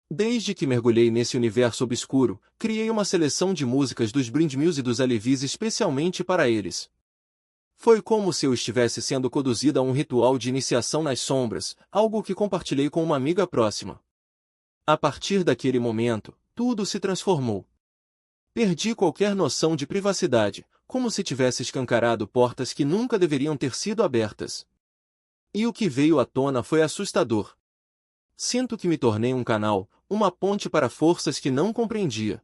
Desde que mergulhei nesse universo obscuro, criei uma seleção de músicas dos Brindmills e dos Alevis especialmente para eles. Foi como se eu estivesse sendo conduzida a um ritual de iniciação nas sombras, algo que compartilhei com uma amiga próxima. A partir daquele momento, tudo se transformou. Perdi qualquer noção de privacidade, como se tivesse escancarado portas que nunca deveriam ter sido abertas. E o que veio à tona foi assustador. Sinto que me tornei um canal, uma ponte para forças que não compreendia.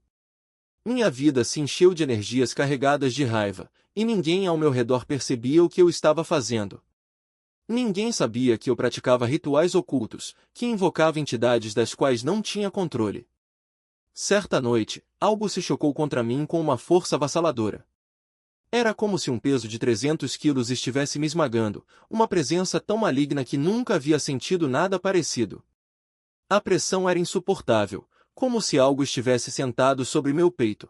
Minha vida se encheu de energias carregadas de raiva, e ninguém ao meu redor percebia o que eu estava fazendo. Ninguém sabia que eu praticava rituais ocultos, que invocava entidades das quais não tinha controle. Certa noite, algo se chocou contra mim com uma força avassaladora. Era como se um peso de 300 quilos estivesse me esmagando, uma presença tão maligna que nunca havia sentido nada parecido. A pressão era insuportável, como se algo estivesse sentado sobre meu peito.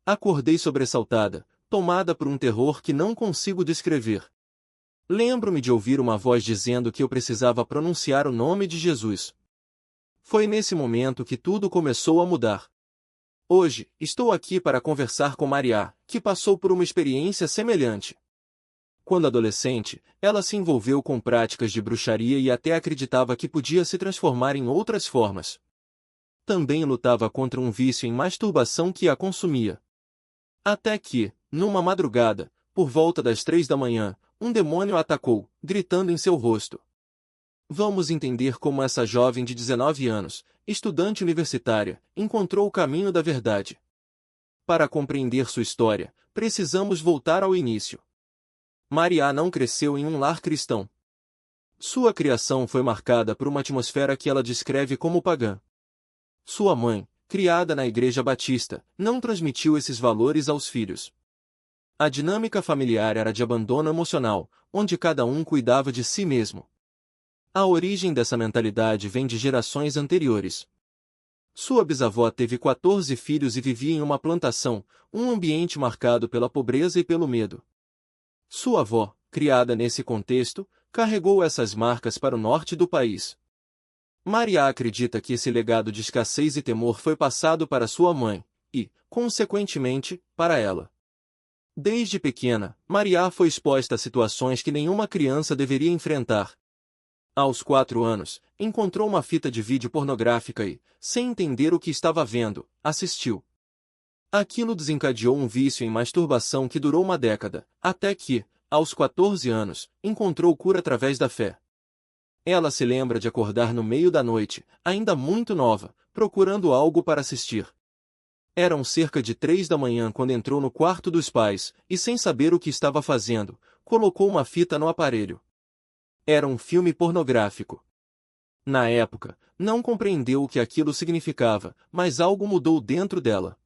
Acordei sobressaltada, tomada por um terror que não consigo descrever. Lembro-me de ouvir uma voz dizendo que eu precisava pronunciar o nome de Jesus. Foi nesse momento que tudo começou a mudar. Hoje, estou aqui para conversar com Maria, que passou por uma experiência semelhante. Quando adolescente, ela se envolveu com práticas de bruxaria e até acreditava que podia se transformar em outras formas. Também lutava contra um vício em masturbação que a consumia. Até que, numa madrugada, por volta das 3 da manhã, um demônio a atacou, gritando em seu rosto. Vamos entender como essa jovem de 19 anos, estudante universitária, encontrou o caminho da verdade. Para compreender sua história, precisamos voltar ao início. Maria não cresceu em um lar cristão. Sua criação foi marcada por uma atmosfera que ela descreve como pagã. Sua mãe, criada na Igreja Batista, não transmitiu esses valores aos filhos. A dinâmica familiar era de abandono emocional, onde cada um cuidava de si mesmo. A origem dessa mentalidade vem de gerações anteriores. Sua bisavó teve 14 filhos e vivia em uma plantação, um ambiente marcado pela pobreza e pelo medo. Sua avó, criada nesse contexto, carregou essas marcas para o norte do país. Maria acredita que esse legado de escassez e temor foi passado para sua mãe, e, consequentemente, para ela. Desde pequena, Maria foi exposta a situações que nenhuma criança deveria enfrentar. Aos 4 anos, encontrou uma fita de vídeo pornográfica e, sem entender o que estava vendo, assistiu. Aquilo desencadeou um vício em masturbação que durou uma década, até que, aos 14 anos, encontrou cura através da fé. Ela se lembra de acordar no meio da noite, ainda muito nova, procurando algo para assistir. Eram cerca de 3 da manhã quando entrou no quarto dos pais, e sem saber o que estava fazendo, colocou uma fita no aparelho. Era um filme pornográfico. Na época, não compreendeu o que aquilo significava, mas algo mudou dentro dela.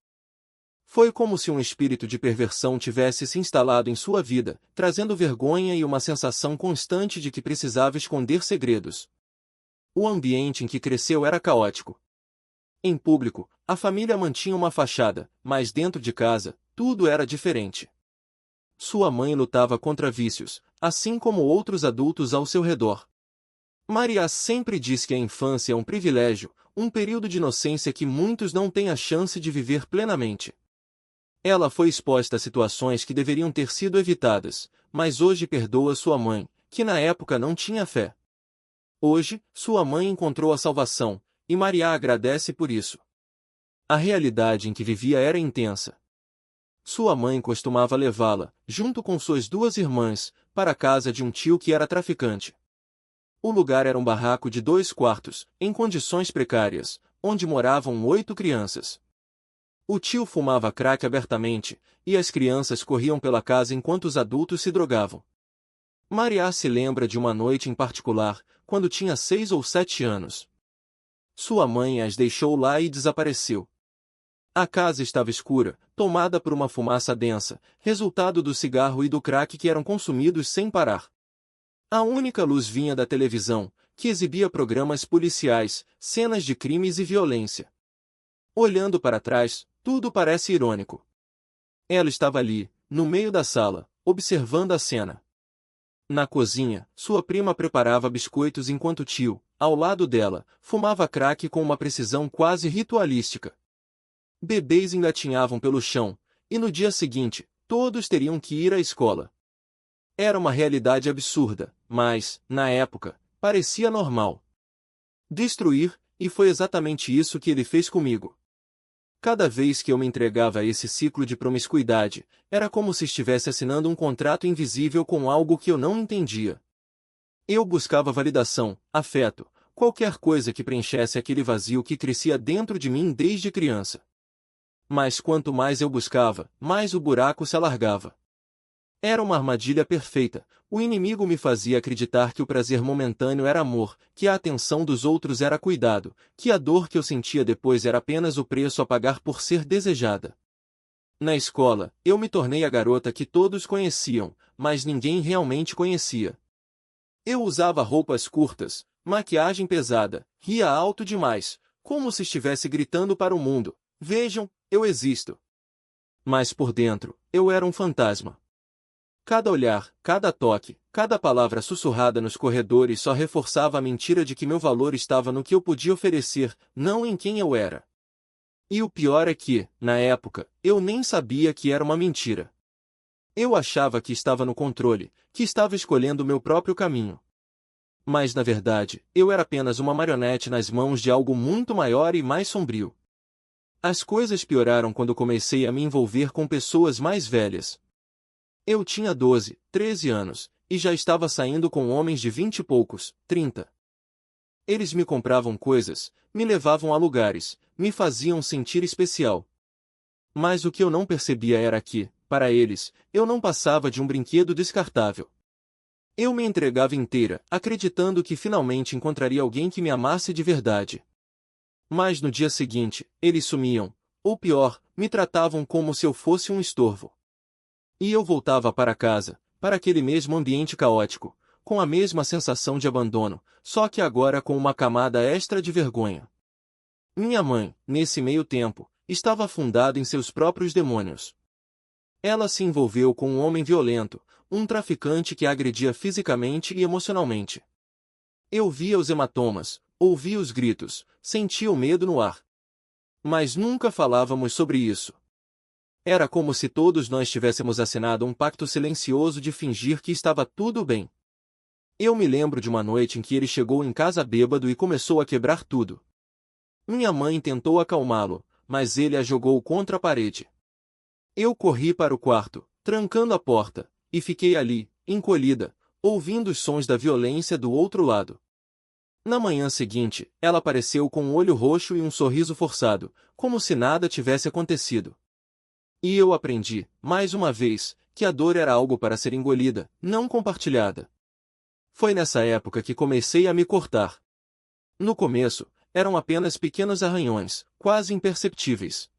Foi como se um espírito de perversão tivesse se instalado em sua vida, trazendo vergonha e uma sensação constante de que precisava esconder segredos. O ambiente em que cresceu era caótico. Em público, a família mantinha uma fachada, mas dentro de casa, tudo era diferente. Sua mãe lutava contra vícios, assim como outros adultos ao seu redor. Maria sempre diz que a infância é um privilégio, um período de inocência que muitos não têm a chance de viver plenamente. Ela foi exposta a situações que deveriam ter sido evitadas, mas hoje perdoa sua mãe, que na época não tinha fé. Hoje, sua mãe encontrou a salvação, e Maria agradece por isso. A realidade em que vivia era intensa. Sua mãe costumava levá-la, junto com suas 2 irmãs, para a casa de um tio que era traficante. O lugar era um barraco de 2 quartos, em condições precárias, onde moravam 8 crianças. O tio fumava crack abertamente, e as crianças corriam pela casa enquanto os adultos se drogavam. Maria se lembra de uma noite em particular, quando tinha 6 ou 7 anos. Sua mãe as deixou lá e desapareceu. A casa estava escura, tomada por uma fumaça densa, resultado do cigarro e do crack que eram consumidos sem parar. A única luz vinha da televisão, que exibia programas policiais, cenas de crimes e violência. Olhando para trás, tudo parece irônico. Ela estava ali, no meio da sala, observando a cena. Na cozinha, sua prima preparava biscoitos enquanto tio, ao lado dela, fumava crack com uma precisão quase ritualística. Bebês engatinhavam pelo chão, e no dia seguinte, todos teriam que ir à escola. Era uma realidade absurda, mas, na época, parecia normal. Destruir, e foi exatamente isso que ele fez comigo. Cada vez que eu me entregava a esse ciclo de promiscuidade, era como se estivesse assinando um contrato invisível com algo que eu não entendia. Eu buscava validação, afeto, qualquer coisa que preenchesse aquele vazio que crescia dentro de mim desde criança. Mas quanto mais eu buscava, mais o buraco se alargava. Era uma armadilha perfeita. O inimigo me fazia acreditar que o prazer momentâneo era amor, que a atenção dos outros era cuidado, que a dor que eu sentia depois era apenas o preço a pagar por ser desejada. Na escola, eu me tornei a garota que todos conheciam, mas ninguém realmente conhecia. Eu usava roupas curtas, maquiagem pesada, ria alto demais, como se estivesse gritando para o mundo: vejam, eu existo. Mas por dentro, eu era um fantasma. Cada olhar, cada toque, cada palavra sussurrada nos corredores só reforçava a mentira de que meu valor estava no que eu podia oferecer, não em quem eu era. E o pior é que, na época, eu nem sabia que era uma mentira. Eu achava que estava no controle, que estava escolhendo o meu próprio caminho. Mas na verdade, eu era apenas uma marionete nas mãos de algo muito maior e mais sombrio. As coisas pioraram quando comecei a me envolver com pessoas mais velhas. Eu tinha 12, 13 anos, e já estava saindo com homens de 20 e poucos, 30. Eles me compravam coisas, me levavam a lugares, me faziam sentir especial. Mas o que eu não percebia era que, para eles, eu não passava de um brinquedo descartável. Eu me entregava inteira, acreditando que finalmente encontraria alguém que me amasse de verdade. Mas no dia seguinte, eles sumiam, ou pior, me tratavam como se eu fosse um estorvo. E eu voltava para casa, para aquele mesmo ambiente caótico, com a mesma sensação de abandono, só que agora com uma camada extra de vergonha. Minha mãe, nesse meio tempo, estava afundada em seus próprios demônios. Ela se envolveu com um homem violento, um traficante que a agredia fisicamente e emocionalmente. Eu via os hematomas, ouvia os gritos, sentia o medo no ar. Mas nunca falávamos sobre isso. Era como se todos nós tivéssemos assinado um pacto silencioso de fingir que estava tudo bem. Eu me lembro de uma noite em que ele chegou em casa bêbado e começou a quebrar tudo. Minha mãe tentou acalmá-lo, mas ele a jogou contra a parede. Eu corri para o quarto, trancando a porta, e fiquei ali, encolhida, ouvindo os sons da violência do outro lado. Na manhã seguinte, ela apareceu com um olho roxo e um sorriso forçado, como se nada tivesse acontecido. E eu aprendi, mais uma vez, que a dor era algo para ser engolida, não compartilhada. Foi nessa época que comecei a me cortar. No começo, eram apenas pequenos arranhões, quase imperceptíveis.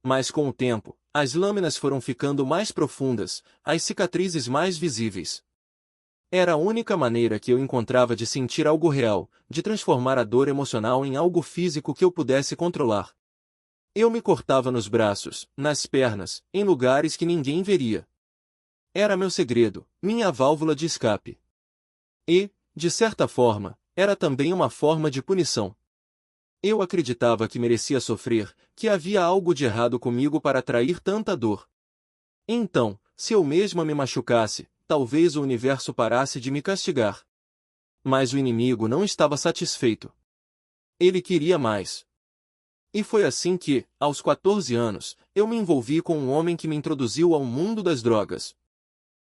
Mas com o tempo, as lâminas foram ficando mais profundas, as cicatrizes mais visíveis. Era a única maneira que eu encontrava de sentir algo real, de transformar a dor emocional em algo físico que eu pudesse controlar. Eu me cortava nos braços, nas pernas, em lugares que ninguém veria. Era meu segredo, minha válvula de escape. E, de certa forma, era também uma forma de punição. Eu acreditava que merecia sofrer, que havia algo de errado comigo para atrair tanta dor. Então, se eu mesma me machucasse, talvez o universo parasse de me castigar. Mas o inimigo não estava satisfeito. Ele queria mais. E foi assim que, aos 14 anos, eu me envolvi com um homem que me introduziu ao mundo das drogas.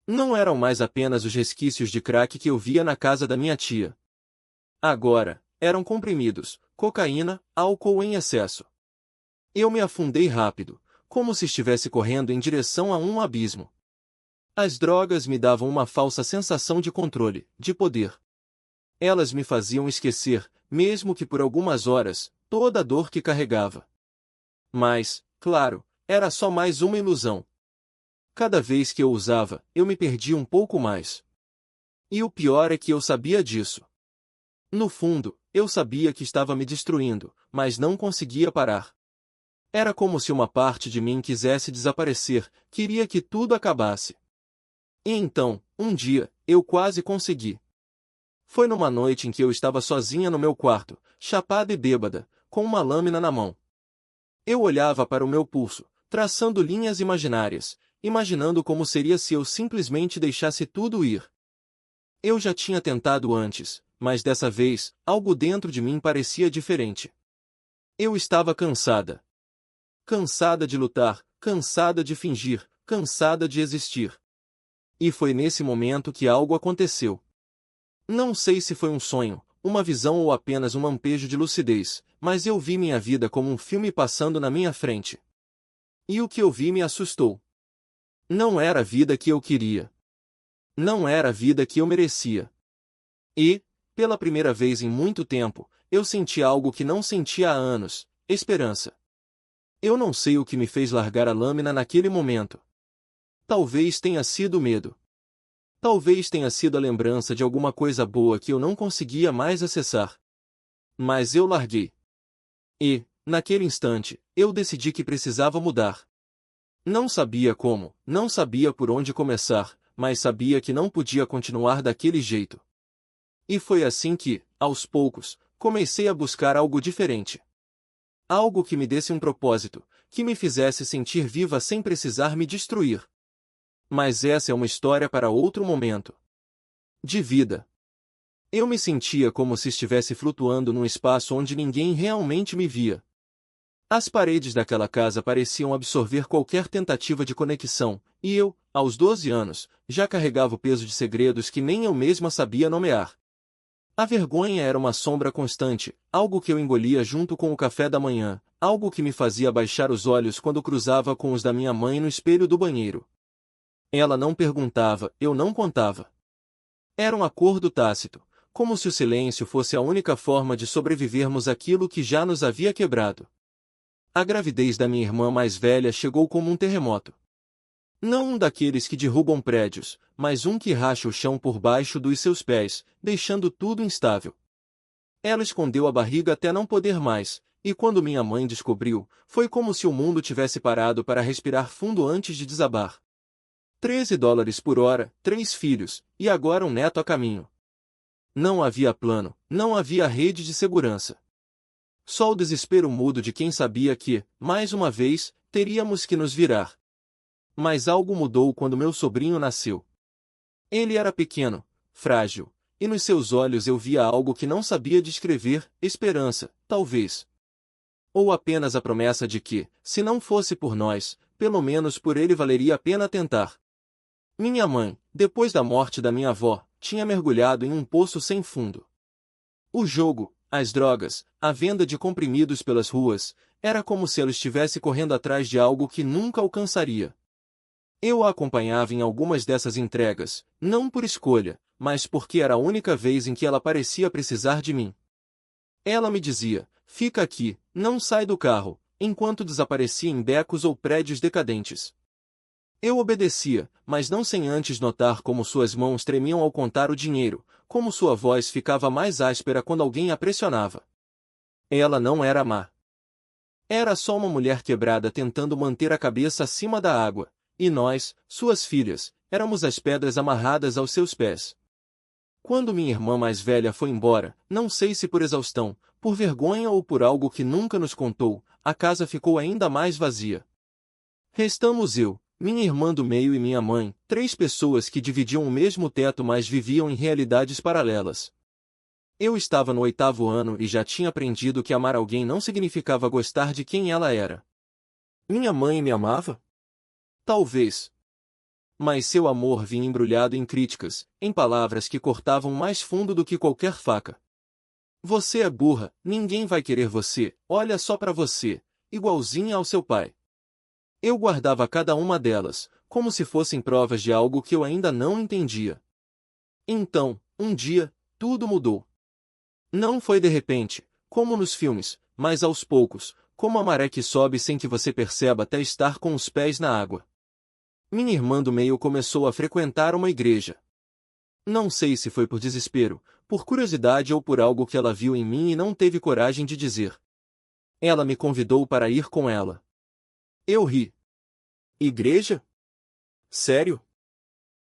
Não eram mais apenas os resquícios de crack que eu via na casa da minha tia. Agora, eram comprimidos, cocaína, álcool em excesso. Eu me afundei rápido, como se estivesse correndo em direção a um abismo. As drogas me davam uma falsa sensação de controle, de poder. Elas me faziam esquecer, mesmo que por algumas horas, toda a dor que carregava. Mas, claro, era só mais uma ilusão. Cada vez que eu usava, eu me perdia um pouco mais. E o pior é que eu sabia disso. No fundo, eu sabia que estava me destruindo, mas não conseguia parar. Era como se uma parte de mim quisesse desaparecer, queria que tudo acabasse. E então, um dia, eu quase consegui. Foi numa noite em que eu estava sozinha no meu quarto, chapada e bêbada, com uma lâmina na mão. Eu olhava para o meu pulso, traçando linhas imaginárias, imaginando como seria se eu simplesmente deixasse tudo ir. Eu já tinha tentado antes, mas dessa vez, algo dentro de mim parecia diferente. Eu estava cansada. Cansada de lutar, cansada de fingir, cansada de existir. E foi nesse momento que algo aconteceu. Não sei se foi um sonho, uma visão ou apenas um lampejo de lucidez, mas eu vi minha vida como um filme passando na minha frente. E o que eu vi me assustou. Não era a vida que eu queria. Não era a vida que eu merecia. E, pela primeira vez em muito tempo, eu senti algo que não sentia há anos: esperança. Eu não sei o que me fez largar a lâmina naquele momento. Talvez tenha sido medo. Talvez tenha sido a lembrança de alguma coisa boa que eu não conseguia mais acessar. Mas eu larguei. E, naquele instante, eu decidi que precisava mudar. Não sabia como, não sabia por onde começar, mas sabia que não podia continuar daquele jeito. E foi assim que, aos poucos, comecei a buscar algo diferente. Algo que me desse um propósito, que me fizesse sentir viva sem precisar me destruir. Mas essa é uma história para outro momento. De vida. Eu me sentia como se estivesse flutuando num espaço onde ninguém realmente me via. As paredes daquela casa pareciam absorver qualquer tentativa de conexão, e eu, aos 12 anos, já carregava o peso de segredos que nem eu mesma sabia nomear. A vergonha era uma sombra constante, algo que eu engolia junto com o café da manhã, algo que me fazia baixar os olhos quando cruzava com os da minha mãe no espelho do banheiro. Ela não perguntava, eu não contava. Era um acordo tácito, como se o silêncio fosse a única forma de sobrevivermos àquilo que já nos havia quebrado. A gravidez da minha irmã mais velha chegou como um terremoto. Não um daqueles que derrubam prédios, mas um que racha o chão por baixo dos seus pés, deixando tudo instável. Ela escondeu a barriga até não poder mais, e quando minha mãe descobriu, foi como se o mundo tivesse parado para respirar fundo antes de desabar. $13 por hora, 3 filhos, e agora um neto a caminho. Não havia plano, não havia rede de segurança. Só o desespero mudo de quem sabia que, mais uma vez, teríamos que nos virar. Mas algo mudou quando meu sobrinho nasceu. Ele era pequeno, frágil, e nos seus olhos eu via algo que não sabia descrever: esperança, talvez. Ou apenas a promessa de que, se não fosse por nós, pelo menos por ele valeria a pena tentar. Minha mãe, depois da morte da minha avó, tinha mergulhado em um poço sem fundo. O jogo, as drogas, a venda de comprimidos pelas ruas, era como se ela estivesse correndo atrás de algo que nunca alcançaria. Eu a acompanhava em algumas dessas entregas, não por escolha, mas porque era a única vez em que ela parecia precisar de mim. Ela me dizia: fica aqui, não sai do carro, enquanto desaparecia em becos ou prédios decadentes. Eu obedecia, mas não sem antes notar como suas mãos tremiam ao contar o dinheiro, como sua voz ficava mais áspera quando alguém a pressionava. Ela não era má. Era só uma mulher quebrada tentando manter a cabeça acima da água, e nós, suas filhas, éramos as pedras amarradas aos seus pés. Quando minha irmã mais velha foi embora, não sei se por exaustão, por vergonha ou por algo que nunca nos contou, a casa ficou ainda mais vazia. Restamos eu, minha irmã do meio e minha mãe, 3 pessoas que dividiam o mesmo teto mas viviam em realidades paralelas. Eu estava no 8º ano e já tinha aprendido que amar alguém não significava gostar de quem ela era. Minha mãe me amava? Talvez. Mas seu amor vinha embrulhado em críticas, em palavras que cortavam mais fundo do que qualquer faca. Você é burra, ninguém vai querer você, olha só pra você, igualzinha ao seu pai. Eu guardava cada uma delas, como se fossem provas de algo que eu ainda não entendia. Então, um dia, tudo mudou. Não foi de repente, como nos filmes, mas aos poucos, como a maré que sobe sem que você perceba até estar com os pés na água. Minha irmã do meio começou a frequentar uma igreja. Não sei se foi por desespero, por curiosidade ou por algo que ela viu em mim e não teve coragem de dizer. Ela me convidou para ir com ela. Eu ri. Igreja? Sério?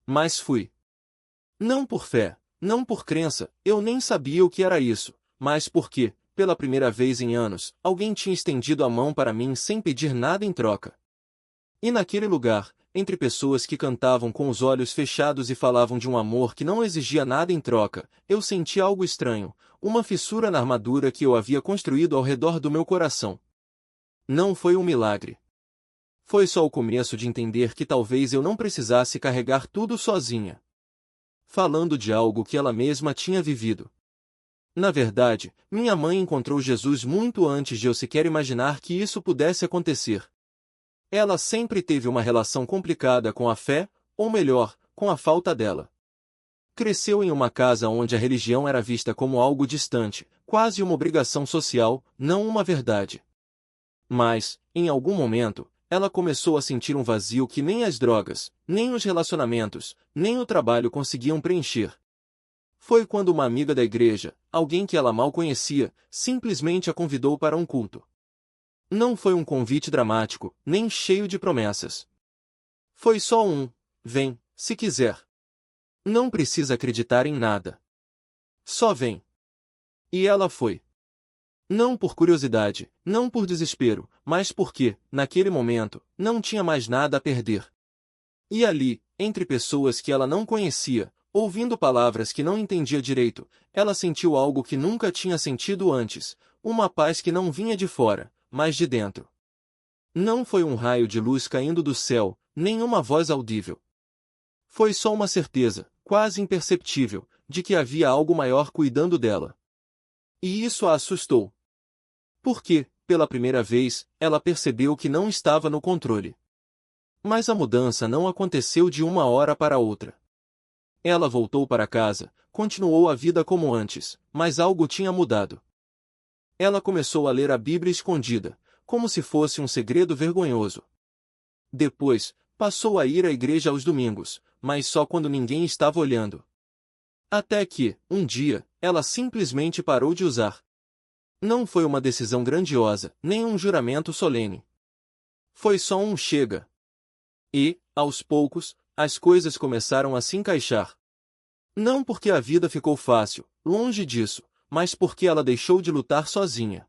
Mas fui. Não por fé, não por crença, eu nem sabia o que era isso, mas porque, pela primeira vez em anos, alguém tinha estendido a mão para mim sem pedir nada em troca. E naquele lugar, entre pessoas que cantavam com os olhos fechados e falavam de um amor que não exigia nada em troca, eu senti algo estranho, uma fissura na armadura que eu havia construído ao redor do meu coração. Não foi um milagre. Foi só o começo de entender que talvez eu não precisasse carregar tudo sozinha. Falando de algo que ela mesma tinha vivido. Na verdade, minha mãe encontrou Jesus muito antes de eu sequer imaginar que isso pudesse acontecer. Ela sempre teve uma relação complicada com a fé, ou melhor, com a falta dela. Cresceu em uma casa onde a religião era vista como algo distante, quase uma obrigação social, não uma verdade. Mas, em algum momento, ela começou a sentir um vazio que nem as drogas, nem os relacionamentos, nem o trabalho conseguiam preencher. Foi quando uma amiga da igreja, alguém que ela mal conhecia, simplesmente a convidou para um culto. Não foi um convite dramático, nem cheio de promessas. Foi só um: vem, se quiser. Não precisa acreditar em nada. Só vem. E ela foi. Não por curiosidade, não por desespero, mas porque, naquele momento, não tinha mais nada a perder. E ali, entre pessoas que ela não conhecia, ouvindo palavras que não entendia direito, ela sentiu algo que nunca tinha sentido antes, uma paz que não vinha de fora, mas de dentro. Não foi um raio de luz caindo do céu, nem uma voz audível. Foi só uma certeza, quase imperceptível, de que havia algo maior cuidando dela. E isso a assustou. Porque, pela primeira vez, ela percebeu que não estava no controle. Mas a mudança não aconteceu de uma hora para outra. Ela voltou para casa, continuou a vida como antes, mas algo tinha mudado. Ela começou a ler a Bíblia escondida, como se fosse um segredo vergonhoso. Depois, passou a ir à igreja aos domingos, mas só quando ninguém estava olhando. Até que, um dia, ela simplesmente parou de usar. Não foi uma decisão grandiosa, nem um juramento solene. Foi só um chega. E, aos poucos, as coisas começaram a se encaixar. Não porque a vida ficou fácil, longe disso, mas porque ela deixou de lutar sozinha.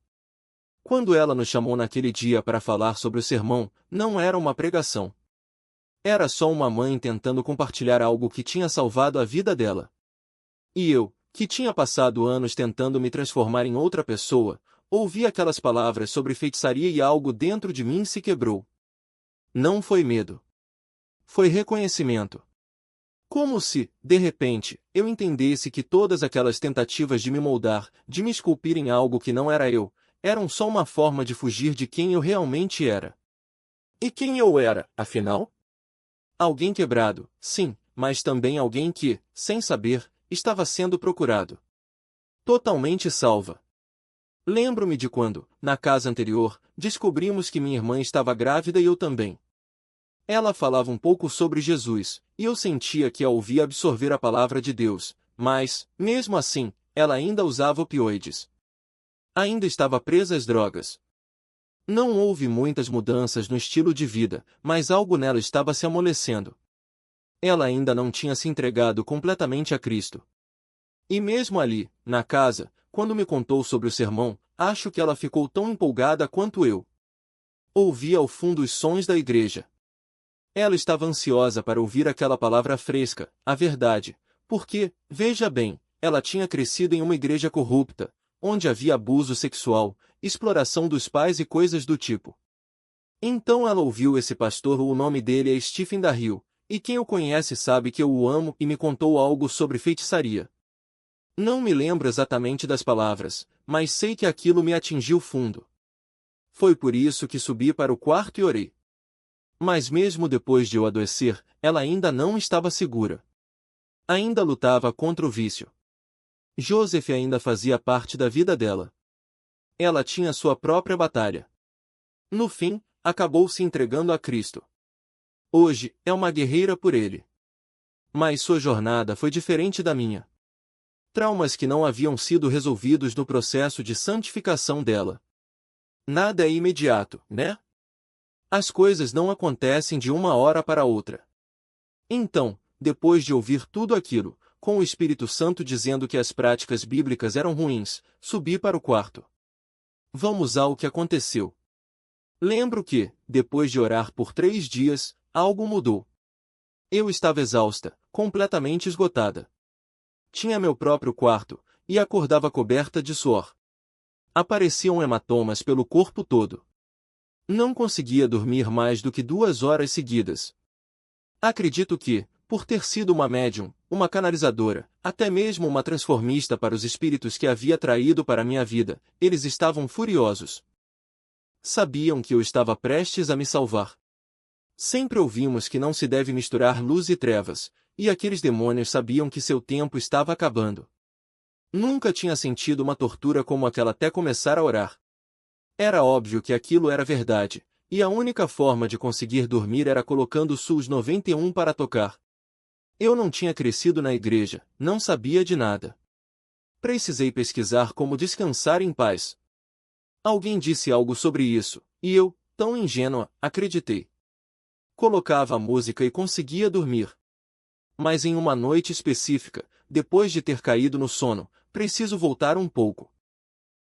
Quando ela nos chamou naquele dia para falar sobre o sermão, não era uma pregação. Era só uma mãe tentando compartilhar algo que tinha salvado a vida dela. E eu, que tinha passado anos tentando me transformar em outra pessoa, ouvi aquelas palavras sobre feitiçaria e algo dentro de mim se quebrou. Não foi medo. Foi reconhecimento. Como se, de repente, eu entendesse que todas aquelas tentativas de me moldar, de me esculpir em algo que não era eu, eram só uma forma de fugir de quem eu realmente era. E quem eu era, afinal? Alguém quebrado, sim, mas também alguém que, sem saber, estava sendo procurado. Totalmente salva. Lembro-me de quando, na casa anterior, descobrimos que minha irmã estava grávida e eu também. Ela falava um pouco sobre Jesus, e eu sentia que a ouvia absorver a palavra de Deus, mas, mesmo assim, ela ainda usava opioides. Ainda estava presa às drogas. Não houve muitas mudanças no estilo de vida, mas algo nela estava se amolecendo. Ela ainda não tinha se entregado completamente a Cristo. E mesmo ali, na casa, quando me contou sobre o sermão, acho que ela ficou tão empolgada quanto eu. Ouvia ao fundo os sons da igreja. Ela estava ansiosa para ouvir aquela palavra fresca, a verdade, porque, veja bem, ela tinha crescido em uma igreja corrupta, onde havia abuso sexual, exploração dos pais e coisas do tipo. Então ela ouviu esse pastor, o nome dele é Stephen Darrell, e quem o conhece sabe que eu o amo, e me contou algo sobre feitiçaria. Não me lembro exatamente das palavras, mas sei que aquilo me atingiu fundo. Foi por isso que subi para o quarto e orei. Mas mesmo depois de eu adoecer, ela ainda não estava segura. Ainda lutava contra o vício. Joseph ainda fazia parte da vida dela. Ela tinha sua própria batalha. No fim, acabou se entregando a Cristo. Hoje, é uma guerreira por ele. Mas sua jornada foi diferente da minha. Traumas que não haviam sido resolvidos no processo de santificação dela. Nada é imediato, né? As coisas não acontecem de uma hora para outra. Então, depois de ouvir tudo aquilo, com o Espírito Santo dizendo que as práticas bíblicas eram ruins, subi para o quarto. Vamos ao que aconteceu. Lembro que, depois de orar por 3 dias, algo mudou. Eu estava exausta, completamente esgotada. Tinha meu próprio quarto, e acordava coberta de suor. Apareciam hematomas pelo corpo todo. Não conseguia dormir mais do que 2 horas seguidas. Acredito que, por ter sido uma médium, uma canalizadora, até mesmo uma transformista para os espíritos que havia traído para minha vida, eles estavam furiosos. Sabiam que eu estava prestes a me salvar. Sempre ouvimos que não se deve misturar luz e trevas, e aqueles demônios sabiam que seu tempo estava acabando. Nunca tinha sentido uma tortura como aquela até começar a orar. Era óbvio que aquilo era verdade, e a única forma de conseguir dormir era colocando o SUS 91 para tocar. Eu não tinha crescido na igreja, não sabia de nada. Precisei pesquisar como descansar em paz. Alguém disse algo sobre isso, e eu, tão ingênua, acreditei. Colocava a música e conseguia dormir. Mas em uma noite específica, depois de ter caído no sono, preciso voltar um pouco.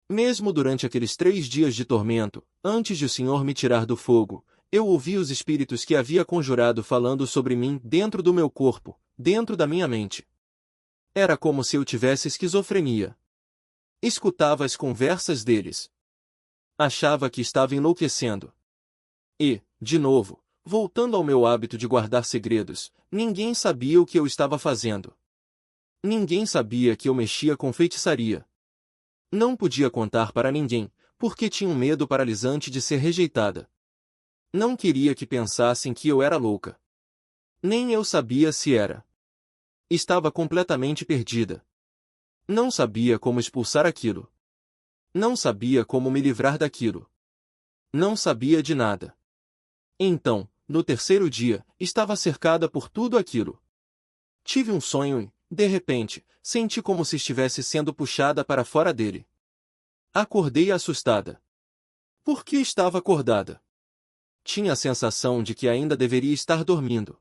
Mesmo durante aqueles 3 dias de tormento, antes de o Senhor me tirar do fogo, eu ouvi os espíritos que havia conjurado falando sobre mim dentro do meu corpo, dentro da minha mente. Era como se eu tivesse esquizofrenia. Escutava as conversas deles. Achava que estava enlouquecendo. E, de novo, voltando ao meu hábito de guardar segredos, ninguém sabia o que eu estava fazendo. Ninguém sabia que eu mexia com feitiçaria. Não podia contar para ninguém, porque tinha um medo paralisante de ser rejeitada. Não queria que pensassem que eu era louca. Nem eu sabia se era. Estava completamente perdida. Não sabia como expulsar aquilo. Não sabia como me livrar daquilo. Não sabia de nada. Então, no 3º dia, estava cercada por tudo aquilo. Tive um sonho e, de repente, senti como se estivesse sendo puxada para fora dele. Acordei assustada. Por que estava acordada? Tinha a sensação de que ainda deveria estar dormindo.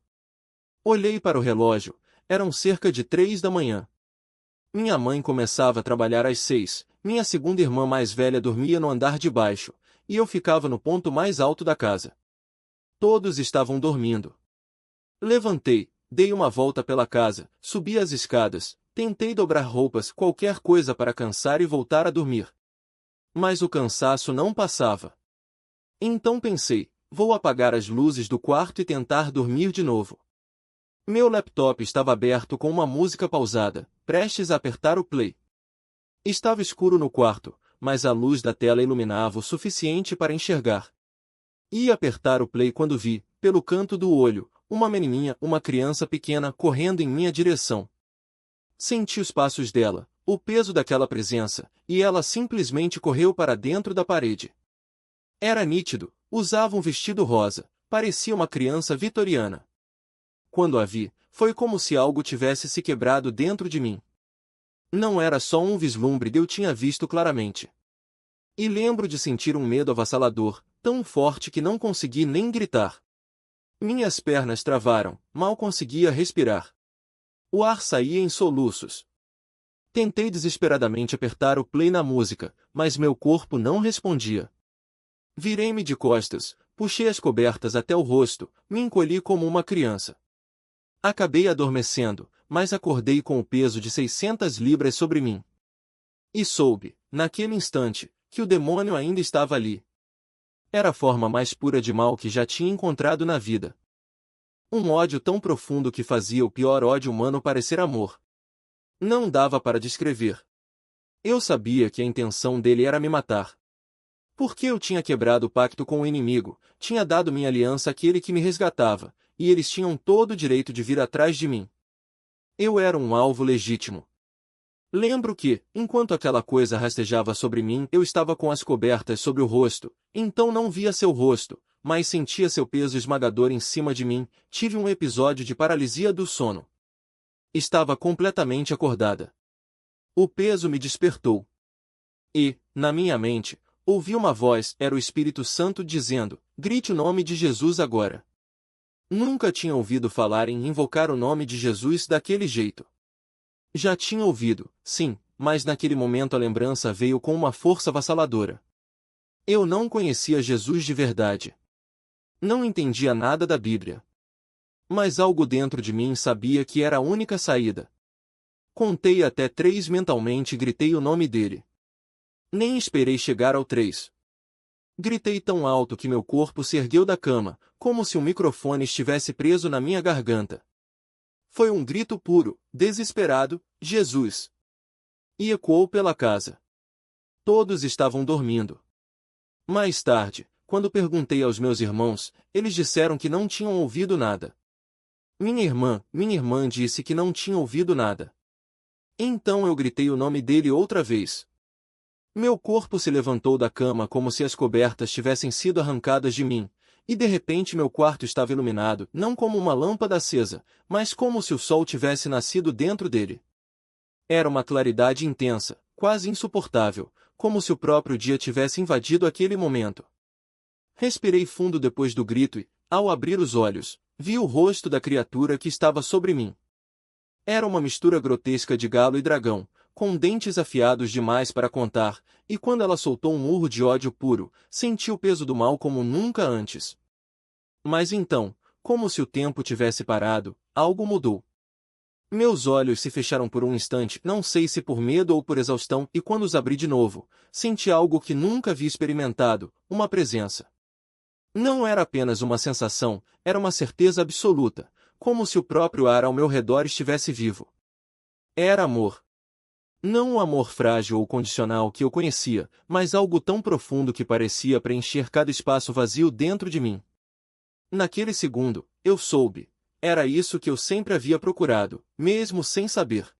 Olhei para o relógio, eram cerca de 3 da manhã. Minha mãe começava a trabalhar às 6, minha segunda irmã mais velha dormia no andar de baixo, e eu ficava no ponto mais alto da casa. Todos estavam dormindo. Levantei, dei uma volta pela casa, subi as escadas, tentei dobrar roupas, qualquer coisa para cansar e voltar a dormir. Mas o cansaço não passava. Então pensei, vou apagar as luzes do quarto e tentar dormir de novo. Meu laptop estava aberto com uma música pausada, prestes a apertar o play. Estava escuro no quarto, mas a luz da tela iluminava o suficiente para enxergar. Ia apertar o play quando vi, pelo canto do olho, uma menininha, uma criança pequena, correndo em minha direção. Senti os passos dela, o peso daquela presença, e ela simplesmente correu para dentro da parede. Era nítido, usava um vestido rosa, parecia uma criança vitoriana. Quando a vi, foi como se algo tivesse se quebrado dentro de mim. Não era só um vislumbre eu tinha visto claramente. E lembro de sentir um medo avassalador, tão forte que não consegui nem gritar. Minhas pernas travaram, mal conseguia respirar. O ar saía em soluços. Tentei desesperadamente apertar o play na música, mas meu corpo não respondia. Virei-me de costas, puxei as cobertas até o rosto, me encolhi como uma criança. Acabei adormecendo, mas acordei com o peso de 600 libras sobre mim. E soube, naquele instante, que o demônio ainda estava ali. Era a forma mais pura de mal que já tinha encontrado na vida. Um ódio tão profundo que fazia o pior ódio humano parecer amor. Não dava para descrever. Eu sabia que a intenção dele era me matar. Porque eu tinha quebrado o pacto com o inimigo, tinha dado minha aliança àquele que me resgatava, e eles tinham todo o direito de vir atrás de mim. Eu era um alvo legítimo. Lembro que, enquanto aquela coisa rastejava sobre mim, eu estava com as cobertas sobre o rosto, então não via seu rosto, mas sentia seu peso esmagador em cima de mim, tive um episódio de paralisia do sono. Estava completamente acordada. O peso me despertou. E, na minha mente, ouvi uma voz, era o Espírito Santo dizendo, grite o nome de Jesus agora. Nunca tinha ouvido falar em invocar o nome de Jesus daquele jeito. Já tinha ouvido, sim, mas naquele momento a lembrança veio com uma força avassaladora. Eu não conhecia Jesus de verdade. Não entendia nada da Bíblia. Mas algo dentro de mim sabia que era a única saída. Contei até 3 mentalmente e gritei o nome dele. Nem esperei chegar ao 3. Gritei tão alto que meu corpo se ergueu da cama, como se um microfone estivesse preso na minha garganta. Foi um grito puro, desesperado, Jesus! E ecoou pela casa. Todos estavam dormindo. Mais tarde, quando perguntei aos meus irmãos, eles disseram que não tinham ouvido nada. Minha irmã disse que não tinha ouvido nada. Então eu gritei o nome dele outra vez. Meu corpo se levantou da cama como se as cobertas tivessem sido arrancadas de mim, e de repente meu quarto estava iluminado, não como uma lâmpada acesa, mas como se o sol tivesse nascido dentro dele. Era uma claridade intensa, quase insuportável, como se o próprio dia tivesse invadido aquele momento. Respirei fundo depois do grito e, ao abrir os olhos, vi o rosto da criatura que estava sobre mim. Era uma mistura grotesca de galo e dragão, com dentes afiados demais para contar, e quando ela soltou um urro de ódio puro, senti o peso do mal como nunca antes. Mas então, como se o tempo tivesse parado, algo mudou. Meus olhos se fecharam por um instante, não sei se por medo ou por exaustão, e quando os abri de novo, senti algo que nunca havia experimentado, uma presença. Não era apenas uma sensação, era uma certeza absoluta, como se o próprio ar ao meu redor estivesse vivo. Era amor. Não um amor frágil ou condicional que eu conhecia, mas algo tão profundo que parecia preencher cada espaço vazio dentro de mim. Naquele segundo, eu soube. Era isso que eu sempre havia procurado, mesmo sem saber.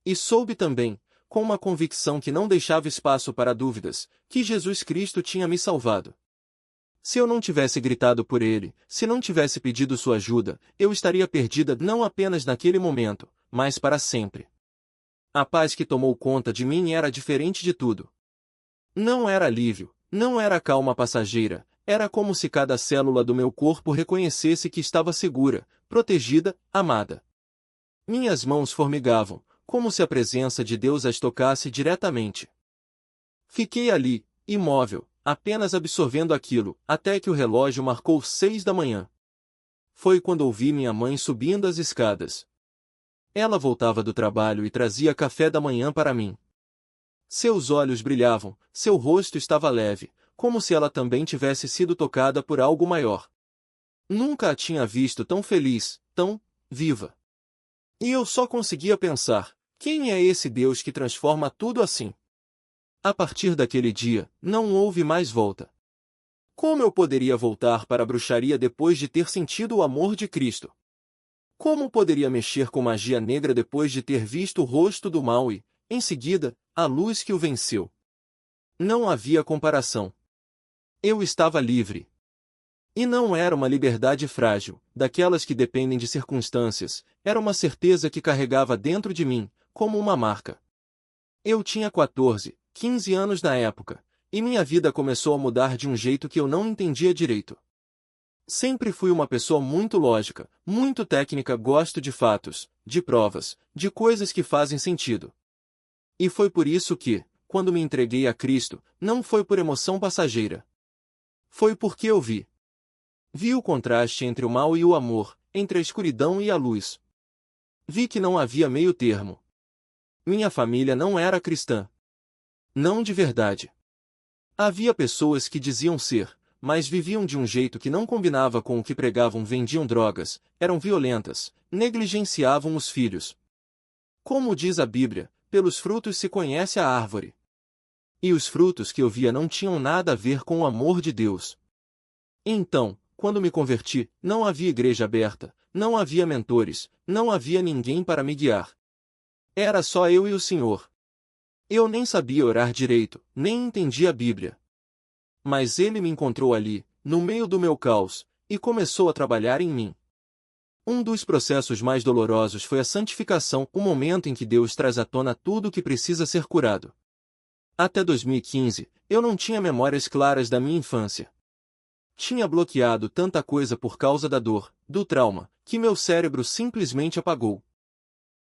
E soube também, com uma convicção que não deixava espaço para dúvidas, que Jesus Cristo tinha me salvado. Se eu não tivesse gritado por ele, se não tivesse pedido sua ajuda, eu estaria perdida não apenas naquele momento, mas para sempre. A paz que tomou conta de mim era diferente de tudo. Não era alívio, não era calma passageira, era como se cada célula do meu corpo reconhecesse que estava segura, protegida, amada. Minhas mãos formigavam, como se a presença de Deus as tocasse diretamente. Fiquei ali, imóvel, apenas absorvendo aquilo, até que o relógio marcou 6 da manhã. Foi quando ouvi minha mãe subindo as escadas. Ela voltava do trabalho e trazia café da manhã para mim. Seus olhos brilhavam, seu rosto estava leve, como se ela também tivesse sido tocada por algo maior. Nunca a tinha visto tão feliz, tão viva. E eu só conseguia pensar, quem é esse Deus que transforma tudo assim? A partir daquele dia, não houve mais volta. Como eu poderia voltar para a bruxaria depois de ter sentido o amor de Cristo? Como poderia mexer com magia negra depois de ter visto o rosto do mal e, em seguida, a luz que o venceu? Não havia comparação. Eu estava livre. E não era uma liberdade frágil, daquelas que dependem de circunstâncias, era uma certeza que carregava dentro de mim, como uma marca. Eu tinha 14, 15 anos na época, e minha vida começou a mudar de um jeito que eu não entendia direito. Sempre fui uma pessoa muito lógica, muito técnica, gosto de fatos, de provas, de coisas que fazem sentido. E foi por isso que, quando me entreguei a Cristo, não foi por emoção passageira. Foi porque eu vi. Vi o contraste entre o mal e o amor, entre a escuridão e a luz. Vi que não havia meio termo. Minha família não era cristã. Não de verdade. Havia pessoas que diziam ser, mas viviam de um jeito que não combinava com o que pregavam, vendiam drogas, eram violentas, negligenciavam os filhos. Como diz a Bíblia, pelos frutos se conhece a árvore. E os frutos que eu via não tinham nada a ver com o amor de Deus. Então, quando me converti, não havia igreja aberta, não havia mentores, não havia ninguém para me guiar. Era só eu e o Senhor. Eu nem sabia orar direito, nem entendia a Bíblia. Mas Ele me encontrou ali, no meio do meu caos, e começou a trabalhar em mim. Um dos processos mais dolorosos foi a santificação, o momento em que Deus traz à tona tudo o que precisa ser curado. Até 2015, eu não tinha memórias claras da minha infância. Tinha bloqueado tanta coisa por causa da dor, do trauma, que meu cérebro simplesmente apagou.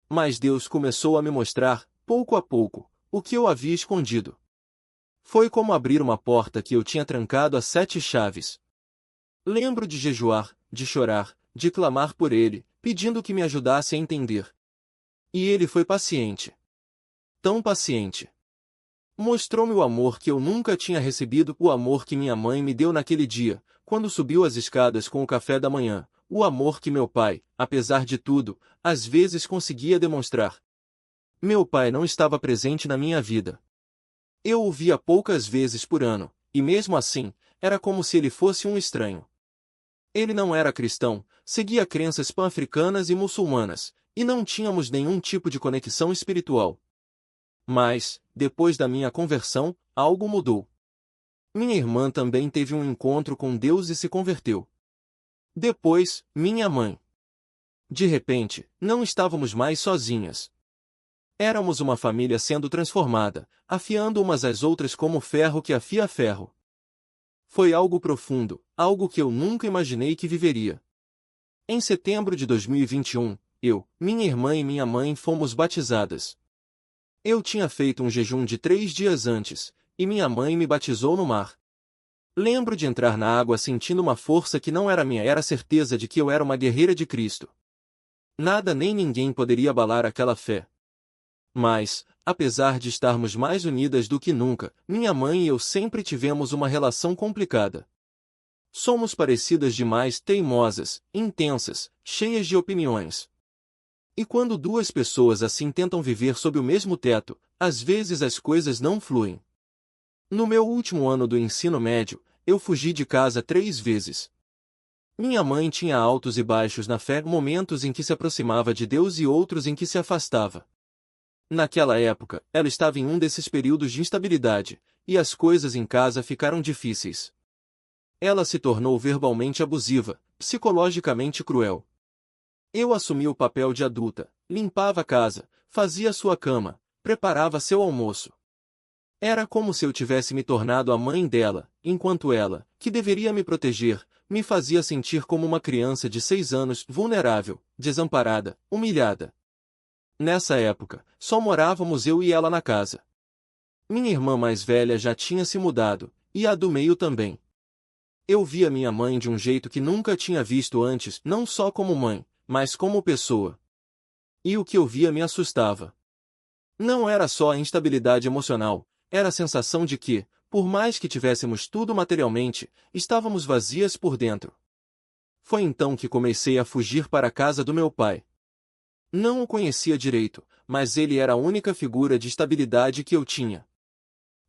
Mas Deus começou a me mostrar, pouco a pouco, o que eu havia escondido. Foi como abrir uma porta que eu tinha trancado a 7 chaves. Lembro de jejuar, de chorar, de clamar por ele, pedindo que me ajudasse a entender. E ele foi paciente. Tão paciente. Mostrou-me o amor que eu nunca tinha recebido, o amor que minha mãe me deu naquele dia, quando subiu as escadas com o café da manhã, o amor que meu pai, apesar de tudo, às vezes conseguia demonstrar. Meu pai não estava presente na minha vida. Eu o via poucas vezes por ano, e mesmo assim, era como se ele fosse um estranho. Ele não era cristão, seguia crenças pan-africanas e muçulmanas, e não tínhamos nenhum tipo de conexão espiritual. Mas, depois da minha conversão, algo mudou. Minha irmã também teve um encontro com Deus e se converteu. Depois, minha mãe. De repente, não estávamos mais sozinhas. Éramos uma família sendo transformada, afiando umas às outras como ferro que afia ferro. Foi algo profundo, algo que eu nunca imaginei que viveria. Em setembro de 2021, eu, minha irmã e minha mãe fomos batizadas. Eu tinha feito um jejum de 3 dias antes, e minha mãe me batizou no mar. Lembro de entrar na água sentindo uma força que não era minha, era a certeza de que eu era uma guerreira de Cristo. Nada nem ninguém poderia abalar aquela fé. Mas, apesar de estarmos mais unidas do que nunca, minha mãe e eu sempre tivemos uma relação complicada. Somos parecidas demais, teimosas, intensas, cheias de opiniões. E quando duas pessoas assim tentam viver sob o mesmo teto, às vezes as coisas não fluem. No meu último ano do ensino médio, eu fugi de casa 3 vezes. Minha mãe tinha altos e baixos na fé, momentos em que se aproximava de Deus e outros em que se afastava. Naquela época, ela estava em um desses períodos de instabilidade, e as coisas em casa ficaram difíceis. Ela se tornou verbalmente abusiva, psicologicamente cruel. Eu assumi o papel de adulta, limpava a casa, fazia sua cama, preparava seu almoço. Era como se eu tivesse me tornado a mãe dela, enquanto ela, que deveria me proteger, me fazia sentir como uma criança de 6 anos, vulnerável, desamparada, humilhada. Nessa época, só morávamos eu e ela na casa. Minha irmã mais velha já tinha se mudado, e a do meio também. Eu via minha mãe de um jeito que nunca tinha visto antes, não só como mãe, mas como pessoa. E o que eu via me assustava. Não era só a instabilidade emocional, era a sensação de que, por mais que tivéssemos tudo materialmente, estávamos vazias por dentro. Foi então que comecei a fugir para a casa do meu pai. Não o conhecia direito, mas ele era a única figura de estabilidade que eu tinha.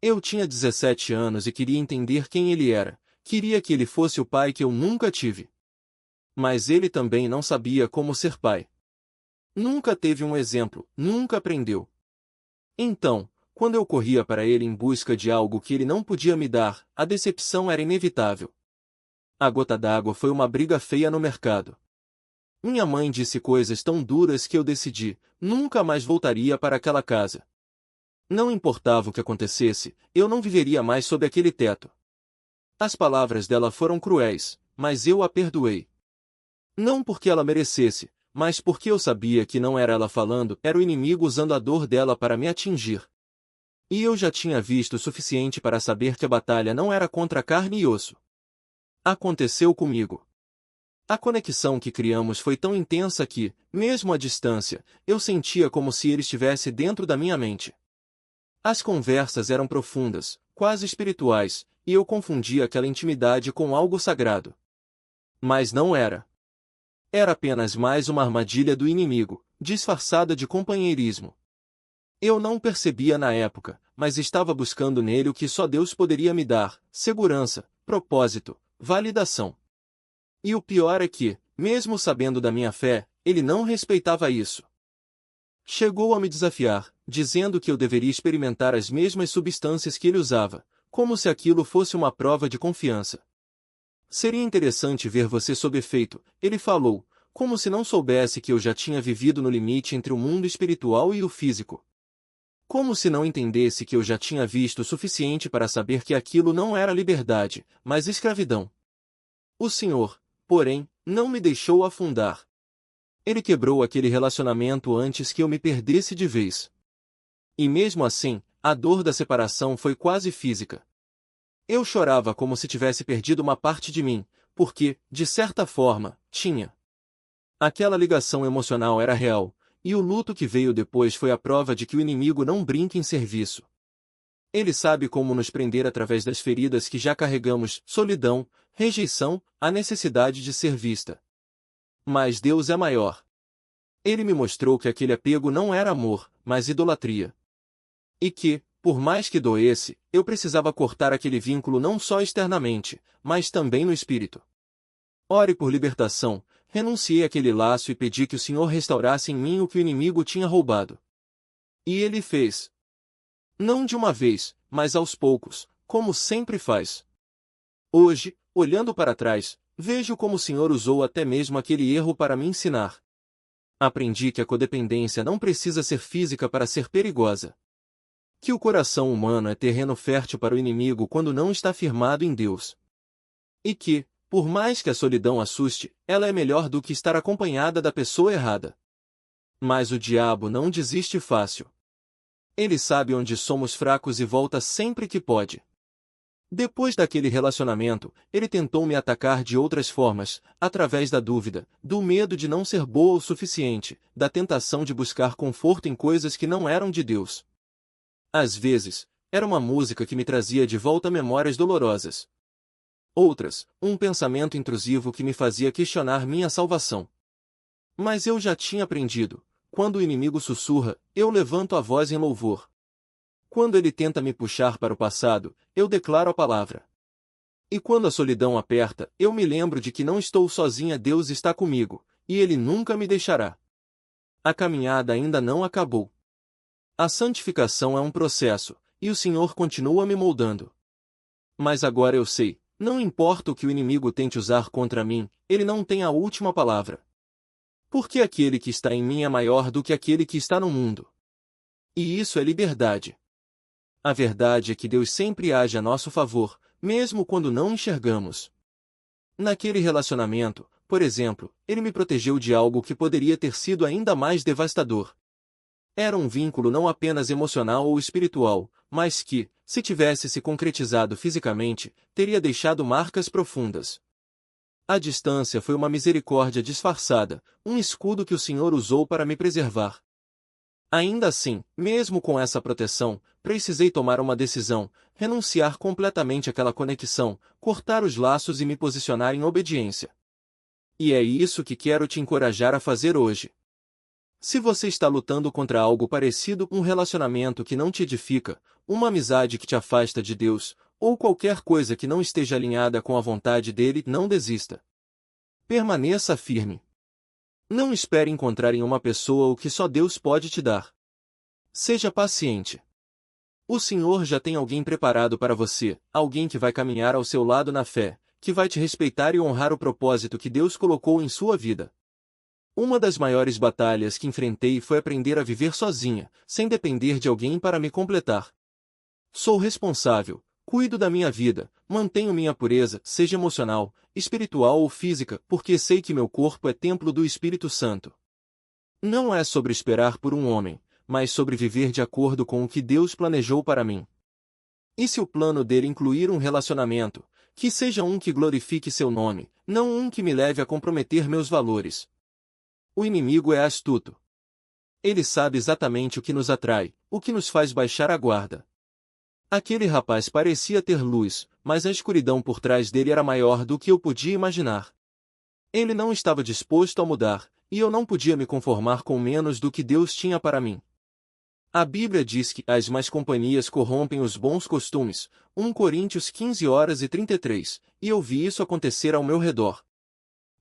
Eu tinha 17 anos e queria entender quem ele era, queria que ele fosse o pai que eu nunca tive. Mas ele também não sabia como ser pai. Nunca teve um exemplo, nunca aprendeu. Então, quando eu corria para ele em busca de algo que ele não podia me dar, a decepção era inevitável. A gota d'água foi uma briga feia no mercado. Minha mãe disse coisas tão duras que eu decidi, nunca mais voltaria para aquela casa. Não importava o que acontecesse, eu não viveria mais sob aquele teto. As palavras dela foram cruéis, mas eu a perdoei. Não porque ela merecesse, mas porque eu sabia que não era ela falando, era o inimigo usando a dor dela para me atingir. E eu já tinha visto o suficiente para saber que a batalha não era contra carne e osso. Aconteceu comigo. A conexão que criamos foi tão intensa que, mesmo à distância, eu sentia como se ele estivesse dentro da minha mente. As conversas eram profundas, quase espirituais, e eu confundia aquela intimidade com algo sagrado. Mas não era. Era apenas mais uma armadilha do inimigo, disfarçada de companheirismo. Eu não percebia na época, mas estava buscando nele o que só Deus poderia me dar: segurança, propósito, validação. E o pior é que, mesmo sabendo da minha fé, ele não respeitava isso. Chegou a me desafiar, dizendo que eu deveria experimentar as mesmas substâncias que ele usava, como se aquilo fosse uma prova de confiança. Seria interessante ver você sob efeito, ele falou, como se não soubesse que eu já tinha vivido no limite entre o mundo espiritual e o físico. Como se não entendesse que eu já tinha visto o suficiente para saber que aquilo não era liberdade, mas escravidão. O Senhor, porém, não me deixou afundar. Ele quebrou aquele relacionamento antes que eu me perdesse de vez. E mesmo assim, a dor da separação foi quase física. Eu chorava como se tivesse perdido uma parte de mim, porque, de certa forma, tinha. Aquela ligação emocional era real, e o luto que veio depois foi a prova de que o inimigo não brinca em serviço. Ele sabe como nos prender através das feridas que já carregamos: solidão, rejeição, a necessidade de ser vista. Mas Deus é maior. Ele me mostrou que aquele apego não era amor, mas idolatria. E que, por mais que doesse, eu precisava cortar aquele vínculo não só externamente, mas também no espírito. Ore por libertação, renunciei àquele laço e pedi que o Senhor restaurasse em mim o que o inimigo tinha roubado. E Ele fez. Não de uma vez, mas aos poucos, como sempre faz. Hoje, olhando para trás, vejo como o Senhor usou até mesmo aquele erro para me ensinar. Aprendi que a codependência não precisa ser física para ser perigosa. Que o coração humano é terreno fértil para o inimigo quando não está firmado em Deus. E que, por mais que a solidão assuste, ela é melhor do que estar acompanhada da pessoa errada. Mas o diabo não desiste fácil. Ele sabe onde somos fracos e volta sempre que pode. Depois daquele relacionamento, ele tentou me atacar de outras formas, através da dúvida, do medo de não ser boa o suficiente, da tentação de buscar conforto em coisas que não eram de Deus. Às vezes, era uma música que me trazia de volta memórias dolorosas. Outras, um pensamento intrusivo que me fazia questionar minha salvação. Mas eu já tinha aprendido: quando o inimigo sussurra, eu levanto a voz em louvor. Quando ele tenta me puxar para o passado, eu declaro a palavra. E quando a solidão aperta, eu me lembro de que não estou sozinha, Deus está comigo, e Ele nunca me deixará. A caminhada ainda não acabou. A santificação é um processo, e o Senhor continua me moldando. Mas agora eu sei, não importa o que o inimigo tente usar contra mim, ele não tem a última palavra. Porque aquele que está em mim é maior do que aquele que está no mundo. E isso é liberdade. A verdade é que Deus sempre age a nosso favor, mesmo quando não enxergamos. Naquele relacionamento, por exemplo, ele me protegeu de algo que poderia ter sido ainda mais devastador. Era um vínculo não apenas emocional ou espiritual, mas que, se tivesse se concretizado fisicamente, teria deixado marcas profundas. A distância foi uma misericórdia disfarçada, um escudo que o Senhor usou para me preservar. Ainda assim, mesmo com essa proteção, precisei tomar uma decisão: renunciar completamente àquela conexão, cortar os laços e me posicionar em obediência. E é isso que quero te encorajar a fazer hoje. Se você está lutando contra algo parecido, um relacionamento que não te edifica, uma amizade que te afasta de Deus, ou qualquer coisa que não esteja alinhada com a vontade dele, não desista. Permaneça firme. Não espere encontrar em uma pessoa o que só Deus pode te dar. Seja paciente. O Senhor já tem alguém preparado para você, alguém que vai caminhar ao seu lado na fé, que vai te respeitar e honrar o propósito que Deus colocou em sua vida. Uma das maiores batalhas que enfrentei foi aprender a viver sozinha, sem depender de alguém para me completar. Sou responsável, cuido da minha vida, mantenho minha pureza, seja emocional, espiritual ou física, porque sei que meu corpo é templo do Espírito Santo. Não é sobre esperar por um homem, mas sobre viver de acordo com o que Deus planejou para mim. E se o plano dele incluir um relacionamento, que seja um que glorifique seu nome, não um que me leve a comprometer meus valores. O inimigo é astuto. Ele sabe exatamente o que nos atrai, o que nos faz baixar a guarda. Aquele rapaz parecia ter luz, mas a escuridão por trás dele era maior do que eu podia imaginar. Ele não estava disposto a mudar, e eu não podia me conformar com menos do que Deus tinha para mim. A Bíblia diz que as más companhias corrompem os bons costumes, 1 Coríntios 15:33, e eu vi isso acontecer ao meu redor.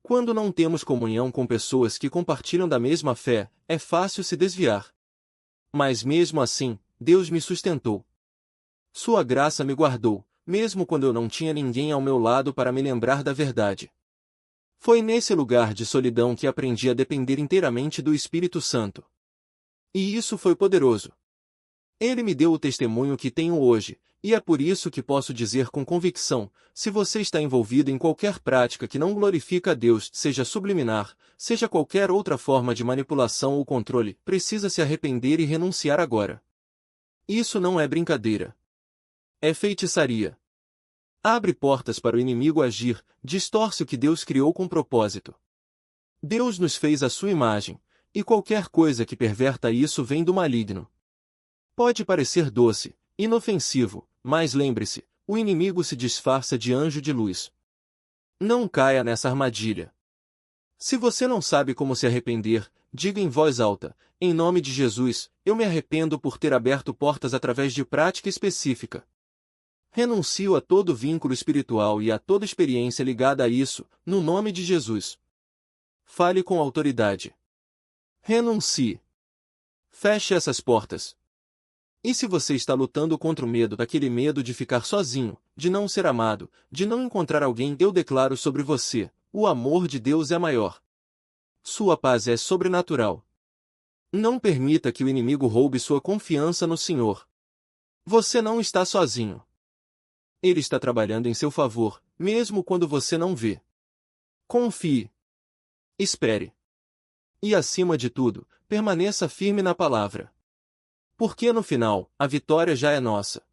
Quando não temos comunhão com pessoas que compartilham da mesma fé, é fácil se desviar. Mas mesmo assim, Deus me sustentou. Sua graça me guardou, mesmo quando eu não tinha ninguém ao meu lado para me lembrar da verdade. Foi nesse lugar de solidão que aprendi a depender inteiramente do Espírito Santo. E isso foi poderoso. Ele me deu o testemunho que tenho hoje, e é por isso que posso dizer com convicção, se você está envolvido em qualquer prática que não glorifica a Deus, seja subliminar, seja qualquer outra forma de manipulação ou controle, precisa se arrepender e renunciar agora. Isso não é brincadeira. É feitiçaria. Abre portas para o inimigo agir, distorce o que Deus criou com propósito. Deus nos fez à sua imagem, e qualquer coisa que perverta isso vem do maligno. Pode parecer doce, inofensivo, mas lembre-se, o inimigo se disfarça de anjo de luz. Não caia nessa armadilha. Se você não sabe como se arrepender, diga em voz alta, em nome de Jesus, eu me arrependo por ter aberto portas através de prática específica. Renuncio a todo vínculo espiritual e a toda experiência ligada a isso, no nome de Jesus. Fale com autoridade. Renuncie. Feche essas portas. E se você está lutando contra o medo, daquele medo de ficar sozinho, de não ser amado, de não encontrar alguém, eu declaro sobre você, o amor de Deus é maior. Sua paz é sobrenatural. Não permita que o inimigo roube sua confiança no Senhor. Você não está sozinho. Ele está trabalhando em seu favor, mesmo quando você não vê. Confie. Espere. E acima de tudo, permaneça firme na palavra. Porque no final, a vitória já é nossa.